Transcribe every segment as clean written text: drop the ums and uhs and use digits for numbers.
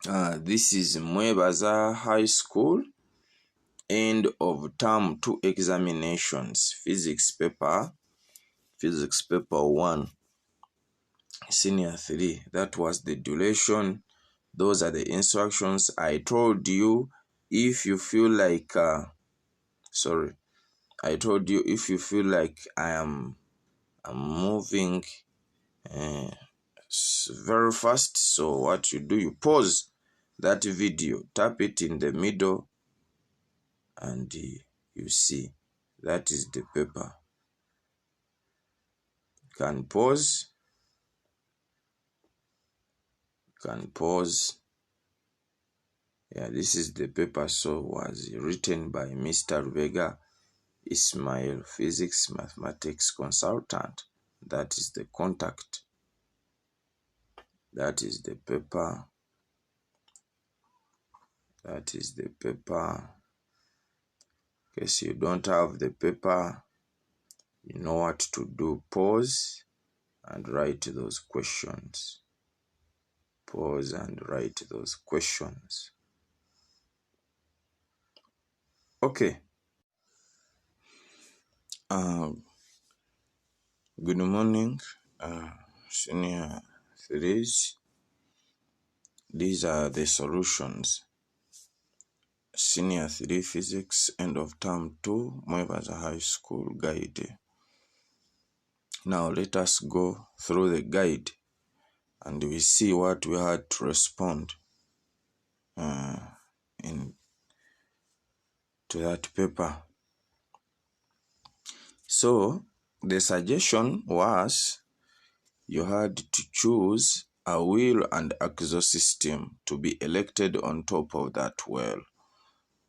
This is Mwebaza High School, end of term 2 examinations, physics paper 1, senior 3. That was the duration. Those are the instructions. I told you if you feel like I'm moving very fast, so what you do, you pause that video, tap it in the middle, and you see that is the paper. You can pause. Yeah, this is the paper. So was written by Mr. Rubega Ismail, physics mathematics consultant. That is the contact. That is the paper. That is the paper. In case you don't have the paper, you know what to do. Pause and write those questions. Pause and write those questions. Okay. Good morning, senior 3s. These are the solutions. Senior 3 physics, end of term 2, Mwebaza High School guide. Now let us go through the guide and we see what we had to respond to that paper. So the suggestion was you had to choose a wheel and axle system to be elected on top of that well.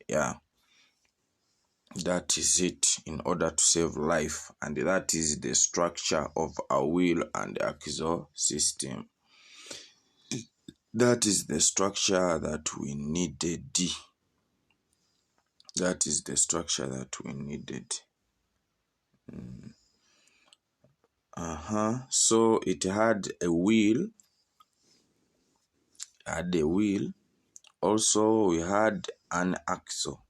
Yeah, that is it, in order to save life, and that is the structure of a wheel and axle system. That is the structure that we needed. That is the structure that we needed. So it had a wheel. Also we had an axle.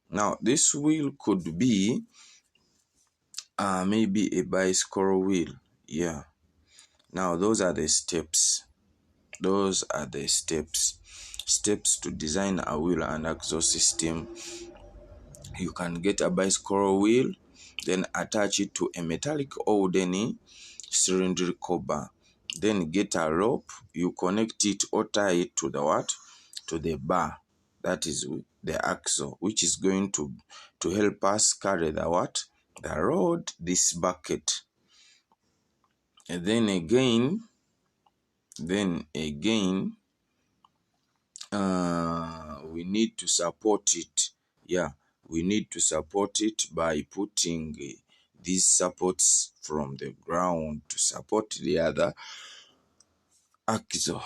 Now this wheel could be maybe a bicycle wheel. Yeah. Now those are the steps. Those are the steps to design a wheel and axle system. You can get a bicycle wheel, then attach it to a metallic or wooden cylindrical bar. Then get a rope, you connect it or tie it to the what? To the bar. That is the axle, which is going to help us carry the what? The rod, this bucket. And then again, we need to support it. Yeah, we need to support it by putting these supports from the ground to support the other axle.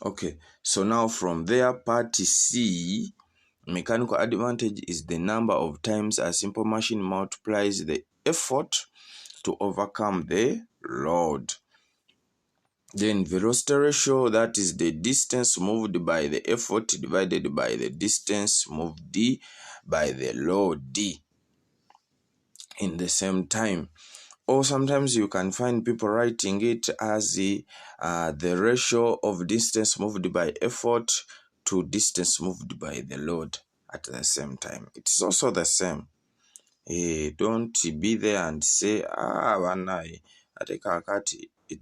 Okay, so now from there, part C, mechanical advantage is the number of times a simple machine multiplies the effort to overcome the load. Then velocity ratio, that is the distance moved by the effort divided by the distance moved by the load D in the same time. Or sometimes you can find people writing it as the ratio of distance moved by effort to distance moved by the load at the same time. It is also the same. Don't be there and say,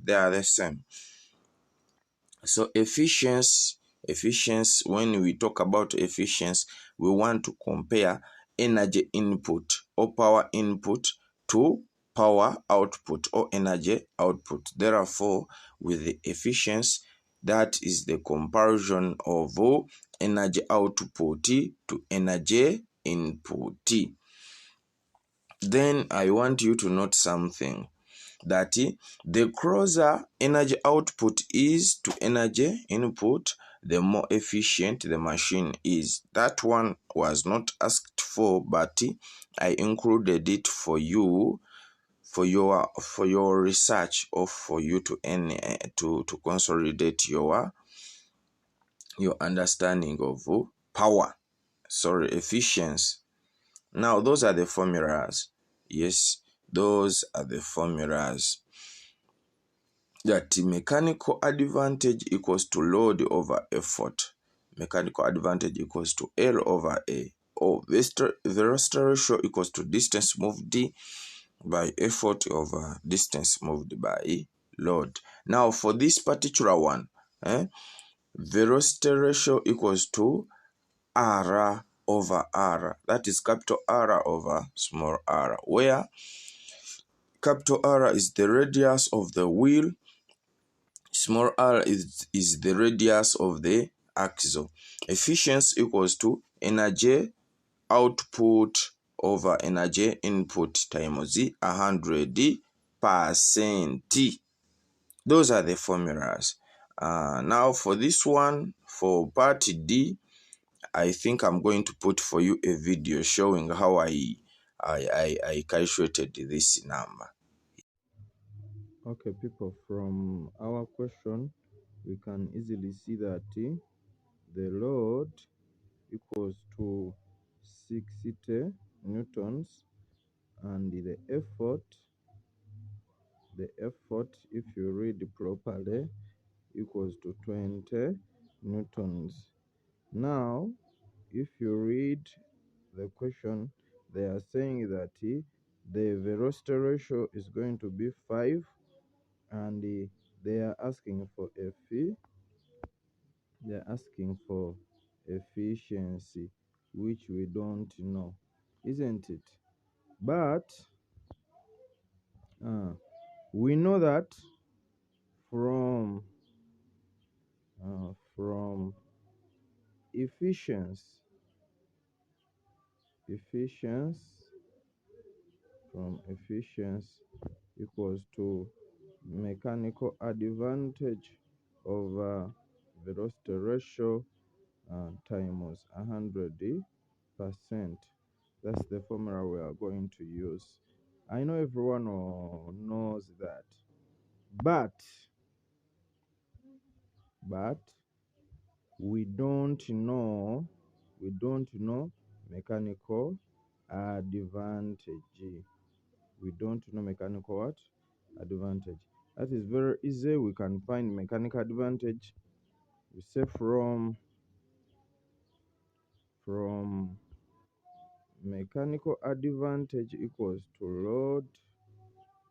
they are the same. So efficiency, when we talk about efficiency, we want to compare energy input or power input to power output or energy output. Therefore, with the efficiency, that is the comparison of energy output to energy input. Then I want you to note something, that the closer energy output is to energy input, the more efficient the machine is. That one was not asked for, but I included it for you for your research, or for you to to consolidate your understanding of efficiency. Now those are the formulas. Yes, those are the formulas. That mechanical advantage equals to load over effort. Mechanical advantage equals to L over A. Or velocity ratio equals to distance moved by effort over distance moved by load. Now for this particular one, velocity ratio equals to R over R. That is capital R over small r, where capital R is the radius of the wheel, small r is the radius of the axle. Efficiency equals to energy output over energy input times 100%. Those are the formulas. Now for this one, for part D, I think I'm going to put for you a video showing how I calculated this number. Okay, people, from our question, we can easily see that the load equals to 60 newtons, and the effort, if you read properly, equals to 20 newtons. Now, if you read the question, they are saying that the velocity ratio is going to be 5, and they are asking for efficiency, which we don't know, isn't it? But we know that from from efficiency efficiency from efficiency equals to mechanical advantage over velocity ratio times 100%. That's the formula we are going to use. I know everyone knows that, but we don't know mechanical advantage. We don't know mechanical what? Advantage. That is very easy. We can find mechanical advantage. We say from mechanical advantage equals to load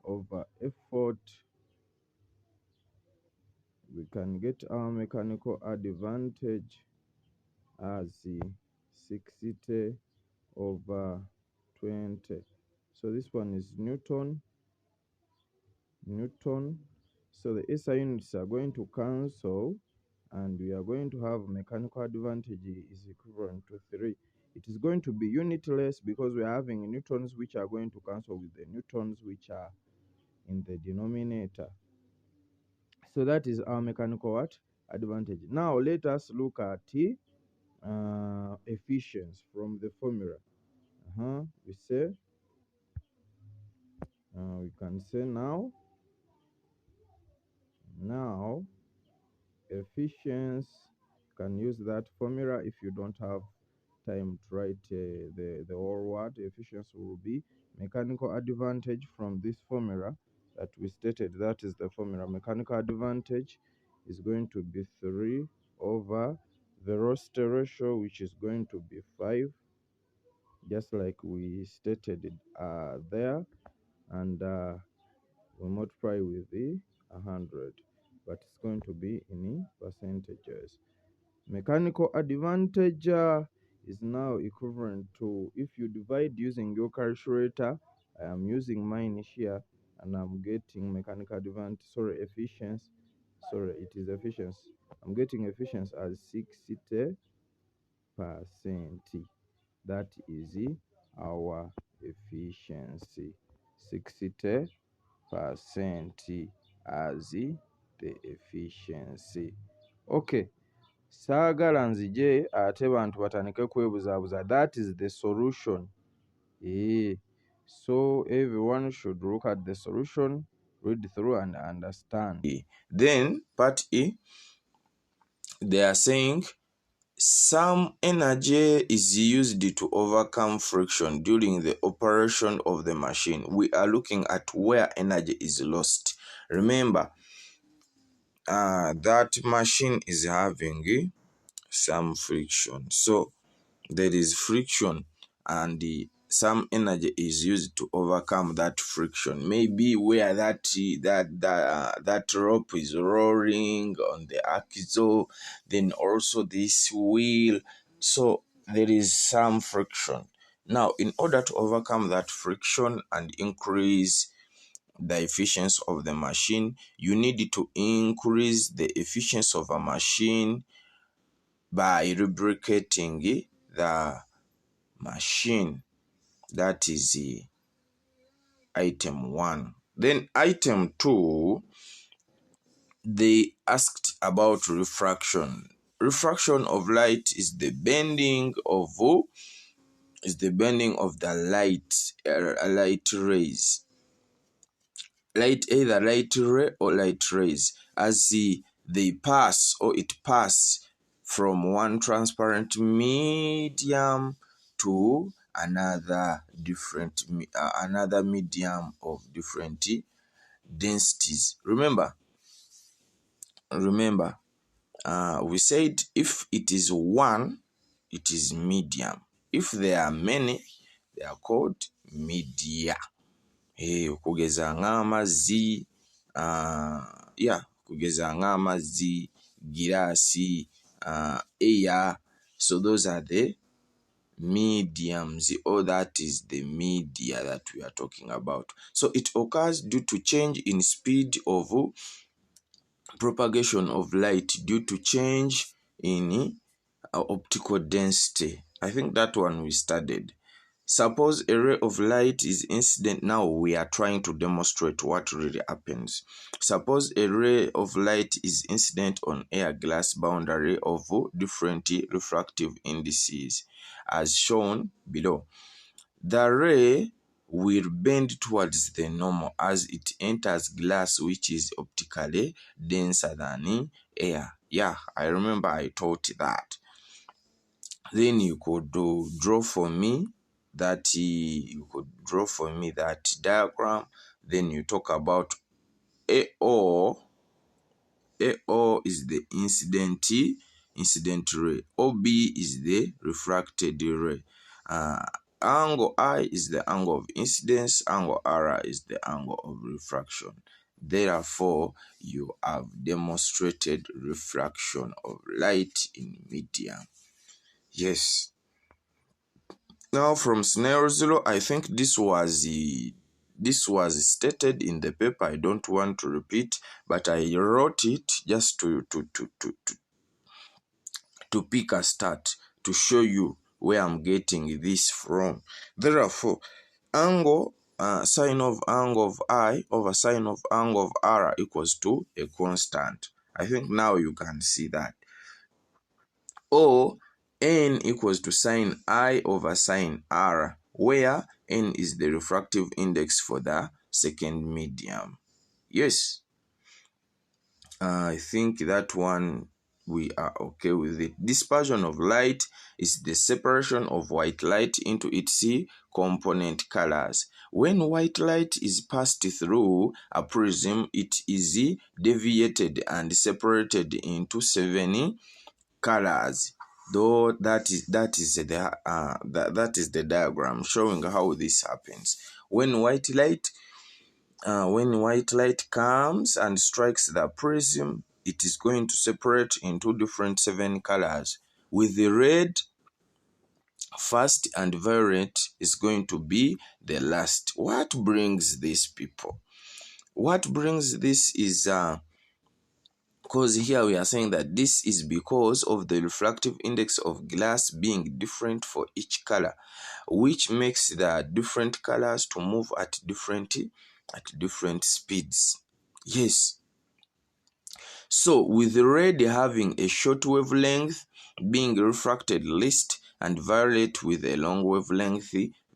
over effort. We can get our mechanical advantage as 60 over 20. So this one is Newton. So the SI units are going to cancel, and we are going to have mechanical advantage is equivalent to 3. It is going to be unitless because we are having newtons which are going to cancel with the newtons which are in the denominator. So that is our mechanical what? Advantage. Now let us look at efficiency from the formula. We say we can say now efficiency, can use that formula. If you don't have time to write the whole word, efficiency will be mechanical advantage from this formula that we stated. That is the formula. Mechanical advantage is going to be 3 over velocity ratio, which is going to be 5, just like we stated there, and we multiply with the 100, but it's going to be in percentages. Mechanical advantage is now equivalent to, if you divide using your calculator, I am using mine here, and I'm getting mechanical advantage, efficiency, it is efficiency. I'm getting efficiency as 60%. That is our efficiency, 60% as the efficiency. Okay, saagala nzije ate bantu batandike kwebuzaabuza. That is the solution. So everyone should look at the solution, read through and understand. Then part E, they are saying some energy is used to overcome friction during the operation of the machine. We are looking at where energy is lost. Remember, that machine is having some friction. So there is friction, and some energy is used to overcome that friction. Maybe where that rope is rolling on the axle, then also this wheel. So there is some friction. Now, in order to overcome that friction and increase the efficiency of the machine, you need to increase the efficiency of a machine by lubricating the machine. That is item 1. Then item 2, they asked about refraction. Refraction of light is the bending of the light rays. Either light ray or light rays, as they pass, or it pass from one transparent medium to another medium of different densities. Remember, we said if it is one, it is medium. If there are many, they are called media. Okugeza ng'amazzi, kugeza ng'amazzi, giraasi, air. So those are the mediums, or that is the media that we are talking about. So it occurs due to change in speed of propagation of light due to change in optical density. I think that one we studied. Suppose a ray of light is incident. Now we are trying to demonstrate what really happens. Suppose a ray of light is incident on air glass boundary of different refractive indices as shown below. The ray will bend towards the normal as it enters glass, which is optically denser than air. Yeah, I remember I taught that. Then you could draw for me that diagram. Then you talk about AO. AO is the incident ray. OB is the refracted ray. Angle I is the angle of incidence. Angle R is the angle of refraction. Therefore, you have demonstrated refraction of light in medium. Yes. Now from scenario 0, I think this was stated in the paper. I don't want to repeat, but I wrote it just to pick a start, to show you where I'm getting this from. Therefore, angle sine of angle of I over sine of angle of R equals to a constant. I think now you can see that. Or n equals to sine I over sine R, where n is the refractive index for the second medium. Yes, I think that one we are okay with it. Dispersion of light is the separation of white light into its component colors. When white light is passed through a prism, it is deviated and separated into 7 colors. Though that is the diagram showing how this happens. When white light comes and strikes the prism, it is going to separate into different 7 colors, with the red first and violet is going to be the last. What brings this, people? What brings this is because here we are saying that this is because of the refractive index of glass being different for each color, which makes the different colors to move at different speeds. Yes. So with the red having a short wavelength being refracted least, and violet with a long wavelength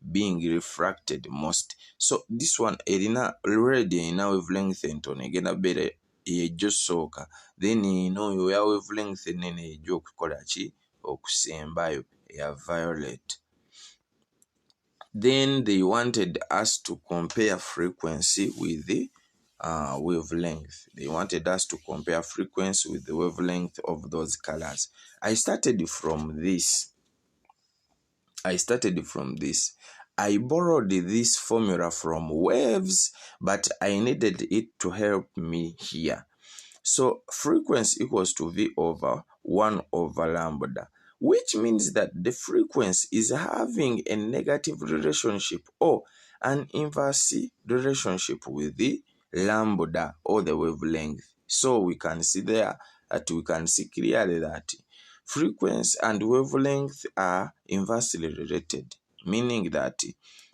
being refracted most. So this one erina already ina wavelength entono egenda beere yejjo sooka, then ino ya wavelength enene ejjo okukola ki okusembayo eya violet. Then they wanted us to compare frequency with the wavelength. They wanted us to compare frequency with the wavelength of those colors. I started from this. I borrowed this formula from waves, but I needed it to help me here. So frequency equals to V over 1 over lambda, which means that the frequency is having a negative relationship or an inverse relationship with the lambda or the wavelength. So we can see there that we can see clearly that frequency and wavelength are inversely related, meaning that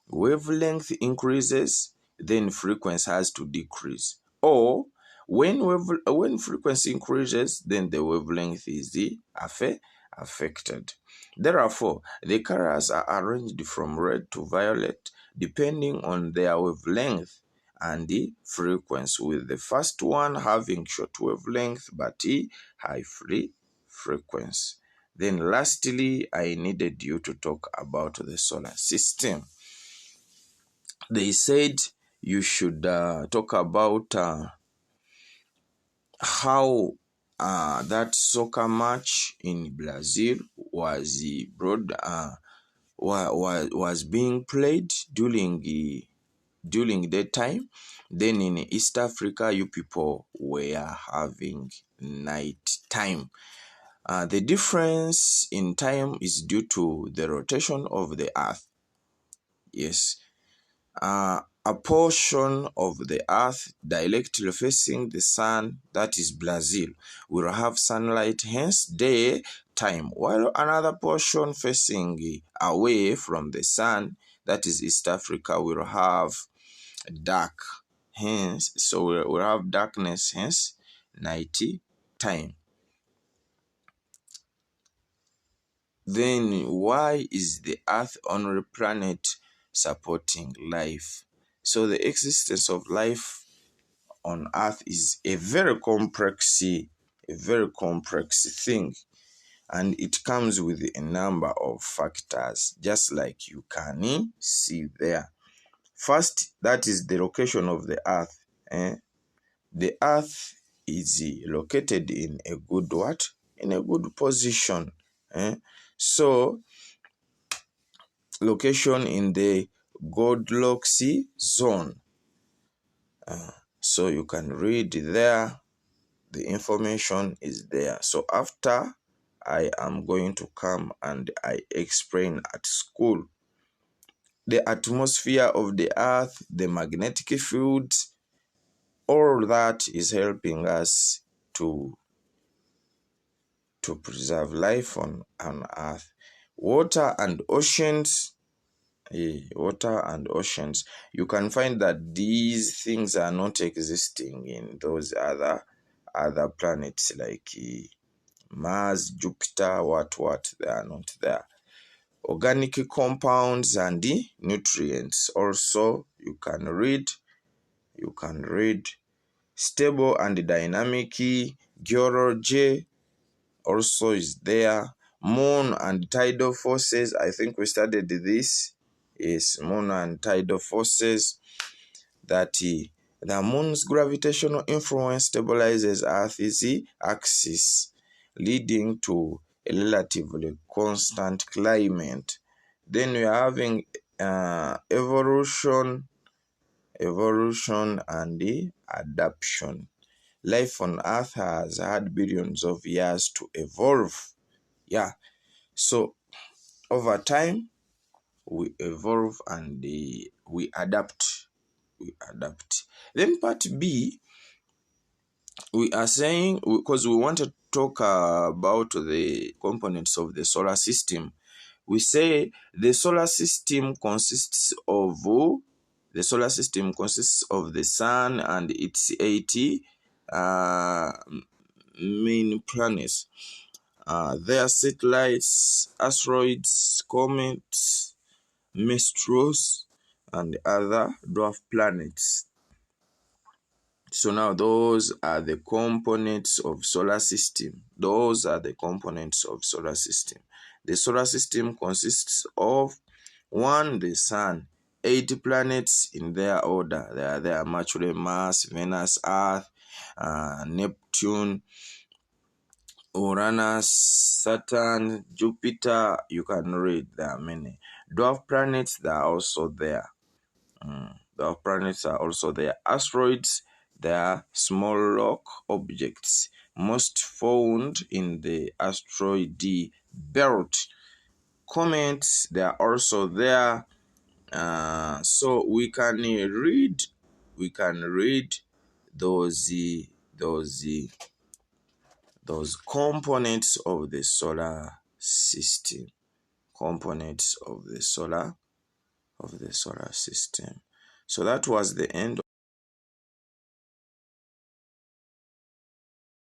wavelength increases, then frequency has to decrease. Or when frequency increases, then the wavelength is affected. Therefore, the colors are arranged from red to violet depending on their wavelength and the frequency, with the first one having short wavelength but high frequency. Then lastly, I needed you to talk about the solar system. They said you should talk about how that soccer match in Brazil was was being played during that time. Then in East Africa, you people were having night time. The difference in time is due to the rotation of the earth. Yes. A portion of the earth directly facing the sun, that is Brazil, will have sunlight, hence daytime, while another portion facing away from the sun, that is East Africa, will have dark, hence, so we'll have darkness, hence night time. Then why is the earth only planet supporting life? So the existence of life on earth is a very complex thing, and it comes with a number of factors, just like you can see there. First, that is the location of the earth. The earth is located in a good what? In a good position. So location in the Goldilocks zone. So you can read there, the information is there. So after I am going to come and I explain at school the atmosphere of the earth, the magnetic field, all that is helping us to preserve life on earth. Water and oceans, you can find that these things are not existing in those other planets like Mars, Jupiter, what, they are not there. Organic compounds and the nutrients also you can read. Stable and dynamic geology also is there. Moon and tidal forces, I think we studied this. Is moon and tidal forces, that the moon's gravitational influence stabilizes Earth's axis, leading to a relatively constant climate. Then we are having evolution and the adaptation. Life on Earth has had billions of years to evolve. Yeah. So over time, we evolve and we adapt. Then part B, we are saying, because we want to talk about the components of the solar system, we say the solar system consists of the sun and its 80 main planets. Their satellites, asteroids, comets, minstrels, and other dwarf planets. So now those are the components of solar system. Those are the components of solar system. The solar system consists of one, the sun, 8 planets in their order. They are Mercury, Mars, Venus, Earth, Neptune, Uranus, Saturn, Jupiter. You can read, there are many. Dwarf planets, they are also there. The planets are also there. Asteroids, they are small rock objects, most found in the asteroid belt. Comets, they are also there. So we can read those those components of the solar system. Components of the solar system. So that was the end